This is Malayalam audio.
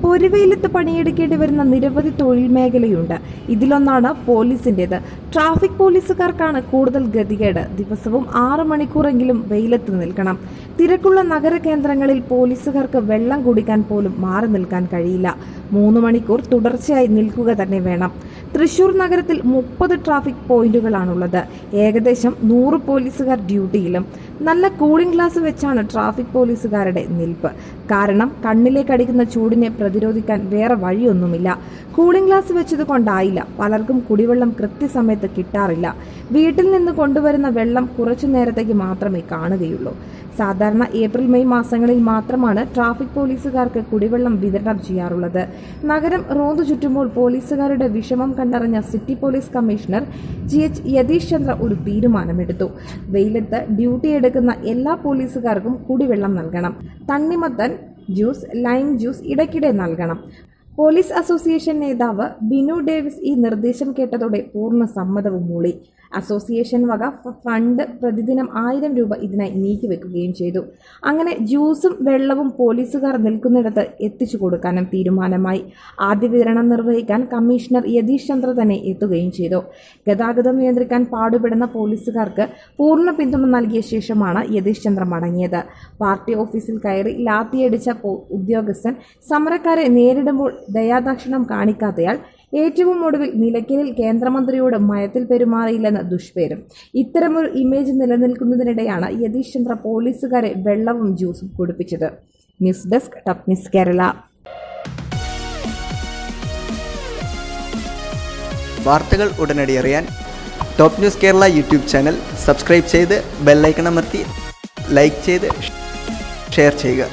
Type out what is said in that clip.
പൊരുവെയിലത്ത് പണിയെടുക്കേണ്ടി വരുന്ന നിരവധി തൊഴിൽ മേഖലയുണ്ട്. ഇതിലൊന്നാണ് പോലീസിൻ്റേത്. ട്രാഫിക് പോലീസുകാർക്കാണ് കൂടുതൽ ഗതികേട്. ദിവസവും 6 മണിക്കൂറെങ്കിലും വെയിലത്ത് നിൽക്കണം. തിരക്കുള്ള നഗര കേന്ദ്രങ്ങളിൽ പോലീസുകാർക്ക് വെള്ളം കുടിക്കാൻ പോലും മാറി നിൽക്കാൻ കഴിയില്ല. 3 മണിക്കൂർ തുടർച്ചയായി നിൽക്കുക തന്നെ വേണം. തൃശൂർ നഗരത്തിൽ 30 ട്രാഫിക് പോയിന്റുകളാണുള്ളത്. ഏകദേശം 100 പോലീസുകാർ ഡ്യൂട്ടിയിലും. നല്ല കൂളിംഗ് ഗ്ലാസ് വെച്ചാണ് ട്രാഫിക് പോലീസുകാരുടെ നിൽപ്പ്. കാരണം കണ്ണിലേക്ക് അടിക്കുന്ന ചൂടിനെ പ്രതിരോധിക്കാൻ വേറെ വഴിയൊന്നുമില്ല. കൂളിംഗ് ഗ്ലാസ് വെച്ചത് കൊണ്ടായില്ല, പലർക്കും കുടിവെള്ളം കൃത്യസമയത്ത് കിട്ടാറില്ല. വീട്ടിൽ നിന്ന് കൊണ്ടുവരുന്ന വെള്ളം കുറച്ചു നേരത്തേക്ക് മാത്രമേ കാണുകയുള്ളൂ. സാധാരണ ഏപ്രിൽ മെയ് മാസങ്ങളിൽ മാത്രമാണ് ട്രാഫിക് പോലീസുകാർക്ക് കുടിവെള്ളം വിതരണം ചെയ്യാറുള്ളത്. നഗരം റോന്തു ചുറ്റുമ്പോൾ പോലീസുകാരുടെ വിഷമം കണ്ടറിഞ്ഞ city police commissioner GH Yathish Chandra ഒരു തീരുമാനമെടുത്തു. വെയിലത്ത് ഡ്യൂട്ടി എടുക്കുന്ന എല്ലാ പോലീസുകാർക്കും കുടിവെള്ളം നൽകണം. തണ്ണിമത്തൻ ജ്യൂസ്, ലൈം ജ്യൂസ് ഇടയ്ക്കിടെ നൽകണം. പോലീസ് അസോസിയേഷൻ നേതാവ് ബിനു ഡേവിസ് ഈ നിർദ്ദേശം കേട്ടതോടെ പൂർണ്ണ സമ്മതവും മൂളി. അസോസിയേഷൻ വക ഫണ്ട് പ്രതിദിനം 1000 രൂപ ഇതിനായി നീക്കിവെക്കുകയും ചെയ്തു. അങ്ങനെ ജ്യൂസും വെള്ളവും പോലീസുകാർ നിൽക്കുന്നിടത്ത് എത്തിച്ചു കൊടുക്കാനും തീരുമാനമായി. ആദ്യ വിതരണം നിർവഹിക്കാൻ കമ്മീഷണർ യതീഷ് ചന്ദ്ര തന്നെ എത്തുകയും ചെയ്തു. ഗതാഗതം നിയന്ത്രിക്കാൻ പാടുപെടുന്ന പോലീസുകാർക്ക് പൂർണ്ണ പിന്തുണ നൽകിയ ശേഷമാണ് യതീഷ് ചന്ദ്ര മടങ്ങിയത്. പാർട്ടി ഓഫീസിൽ കയറി ലാത്തിയടിച്ച ഉദ്യോഗസ്ഥൻ സമരക്കാരെ നേരിടുമ്പോൾ ദയാദാക്ഷിണ്യം കാണിക്കാത്തയാൾ ഏറ്റവും ഒടുവിൽ നിലയ്ക്കലിൽ കേന്ദ്രമന്ത്രിയോട് മയത്തിൽ പെരുമാറിയില്ലെന്ന് ദുഷ്പേരും. ഇത്തരമൊരു ഇമേജ് നിലനിൽക്കുന്നതിനിടെയാണ് യതീഷ് ചന്ദ്ര പോലീസുകാരെ വെള്ളവും ജ്യൂസും കുടിപ്പിച്ചത്. News desk top news Kerala. വാർത്തകൾ ഉടനടി അറിയാൻ top news Kerala YouTube channel subscribe ചെയ്ത് ബെല്ലൈക്കൺ അമർത്തി ലൈക്ക് ചെയ്ത് ഷെയർ ചെയ്യുക.